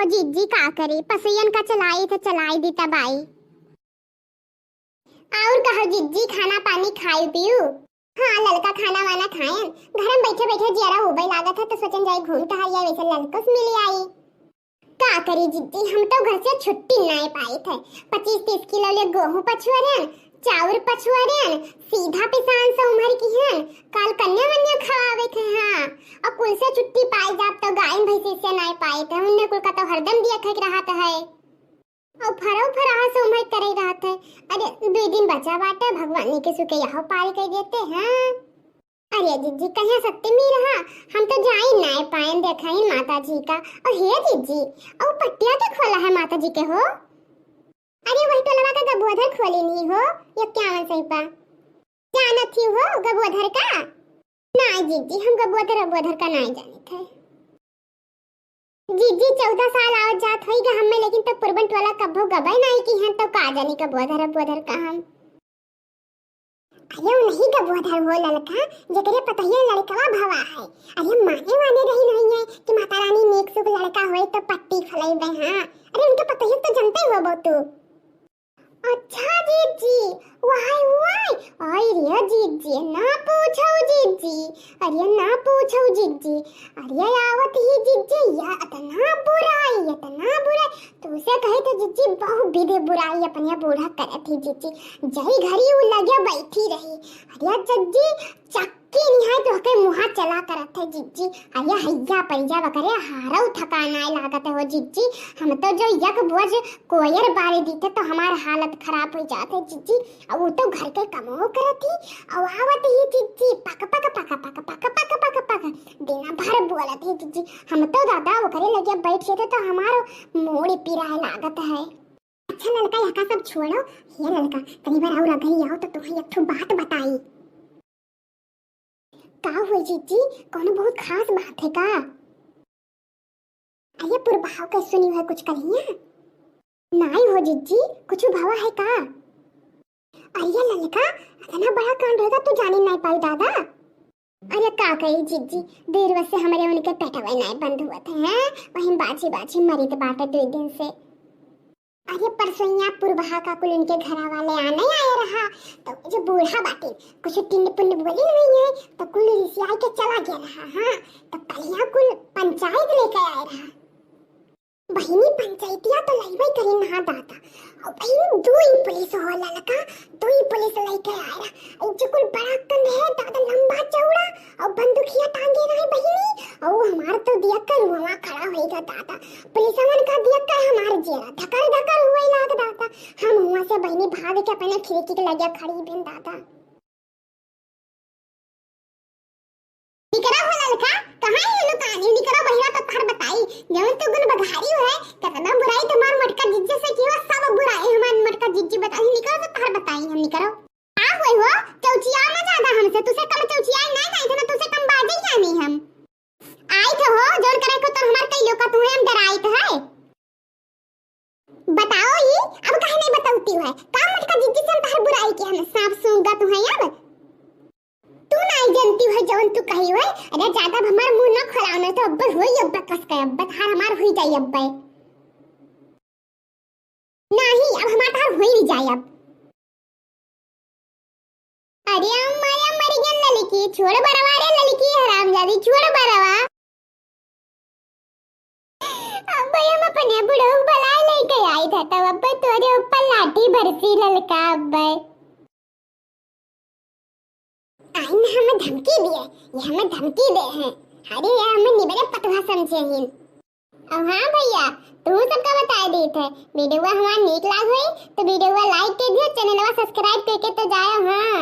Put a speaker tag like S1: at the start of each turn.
S1: जीजी का करे, पसैयन का चलाई तो चलाई दी तबाई। और कहो जीजी खाना पानी खाई पियो। हाँ लड़का खाना वाना खाएं, घर में बैठे बैठे जरा हो गई लागत है तो सोचन जाए घूम टहल या वैसे लड़का से मिल आई। का करी जीजी, हम तो घर से छुट्टी नहीं पाई थे। 25-30 किलो ले गेहूं पछुआरन, चाउर पछुआरन, सीधा पिसान से उमर की हन, काल कन्या वन्या खवावे थे। हाँ और कुल से छुट्टी पाई जाब तो गाय भैंसी से नहीं पाई थे, उन्हें कुल का तो हरदम दिया खक रहा है और फरा से उमर करे रहत है। अरे 2 दिन बचा बाटे, भगवान के सुके यहाँ पार कर देते हैं। अरे जीजी कहीं सत्य में रहा, हम तो जाई नहीं पाए देखाई माता जी का। और हे जीजी और पट्टिया तो खोला है माता जी के हो। अरे वही तो लगा का गबोधर खोली नहीं हो, ये क्या मन सही पा जाना थी हो गबोधर का। नहीं जीजी हम गबोधर का नहीं जाने थे। जीजी 14 साल आवत जात होई गा हमें, लेकिन तो पुरबंट वाला कब्बो गबाई नहीं की हन तो का जानी गबोधर का हम। अरे नहीं गबोधर हो लड़का, जेकरे पतहिया लड़कवा भवा है। अरे माने वाने रही नहीं है कि माता रानी नेक सुख लड़का होए तो पट्टी खलैबे। हां अरे उनके पतहिया तो जानते हो तू। अच्छा जीजी वाई वाई अरे जीजी ना पूछो जीजी, अरे ना पूछो जीजी। अरे आवत ही जीजी या इतना बुराई तो उसे कहे तो जीजी बहुत विधि बुराई अपने बूढ़ा करे थी जीजी, जही घड़ी वो लगे बैठी रही। अरे जीजी चक्की निहाय तो के मुहा चला करत है जीजी। अरे हैया पैजा वकरे हारौ थकाना लागत हो जीजी, हम तो जो यक बोझ कोयर बारे दीते तो हमार हालत खराब हो जाते जीजी। अब वो तो घर के कमो करती और आवत ही जीजी पक देना भर बोलत है जीजी। हम तो दादा वो करे लगे बैठ गए तो हमारो मोड़ पिराए लागत है। अच्छा लड़का यहाँ का सब छोड़ो, ये लड़का कई बार और अगर आओ तो तुम्हें एक ठो बात बताई। का हुई जीजी, कौन बहुत खास बात है का? अरे पुरभाव के सुनी है कुछ कहिया? नहीं हो जीजी कुछ भावा है का? अरे लड़का इतना बड़ा कांड होगा तू जानी नहीं पाई दादा। अरे का कही जीजी, देर से हमारे उनके पेटवा नहीं बंद हुआ थे हैं, वहीं बाजी मरी तो बाटे 2 दिन से। अरे परसों पुरबहा का कुल उनके घर वाले आने आया रहा तो जो बूढ़ा बाटे कुछ टिंड पुंड बोली नहीं है तो कुल रिसिया के चला गया रहा। हाँ तो कलिया कुल पंचायत लेके आया रहा। बहिनी पंचायतिया तो लईबई करी नहा दाता और बहिनी 2 पुलिस हो ललका, 2 पुलिस लेके आया रहा। जो कुल बड़ा कंध है दादा लंबा चौड़ा और बंदूकिया टांगे रहे बहिनी, और हमार तो दिया कर वहां खड़ा होएगा दादा। पुलिस मन का दिया कर हमार जेरा धकर हुए लाग दादा। हम वहां से बहिनी भाग के अपने खिड़की के लगे खड़ी बिन दादा। निकरा हो ललका कहां है लो कहानी निकरा बहिरा तो तार बताई जवन तो गुन बघारी है कितना बुराई तुम्हार मटका जिज्जे से कियो सब बुराई हमार मटका जिज्जी बताई निकरा तो तार बताई हम निकरो। आ होई हो चौचिया ना ज्यादा हमसे, तुसे कम चौचिया नहीं था तुसे कम बाजे जानी हम। आई तो हो जोर करे को तो हमार कई लोग का तुम्हें हम डराई तो है। बताओ ही अब काहे नहीं बताऊती है का मटका जिज्जी से तार बुराई की हम सांप सूंगा तुम्हें अब तू नहीं जानती है जवन तू कही है। अरे ज्यादा हमार मुंह न खोलाओ तो अब होई अब कस के अब थार हमार होई जाई अब नहीं अब हमार थार होई नहीं जाई अब। अरे माया मर गया लड़की छोड़ बरवा रे लड़की हरामजादी छोड़ बरवा। अब हम अपने बुढ़ऊ बुलाए लेके आई था तब अब तोरे ऊपर लाठी बरसी ललका। अब आइन हमें धमकी दिए, ये हमें धमकी दे हैं। अरे यार हमें निबरे पतवा समझे हैं। अब हाँ भैया तू सबका बता दी थे वीडियो हमारा नीक लाग हुई तो वीडियो लाइक कर दियो, चैनल सब्सक्राइब करके तो जाओ। हाँ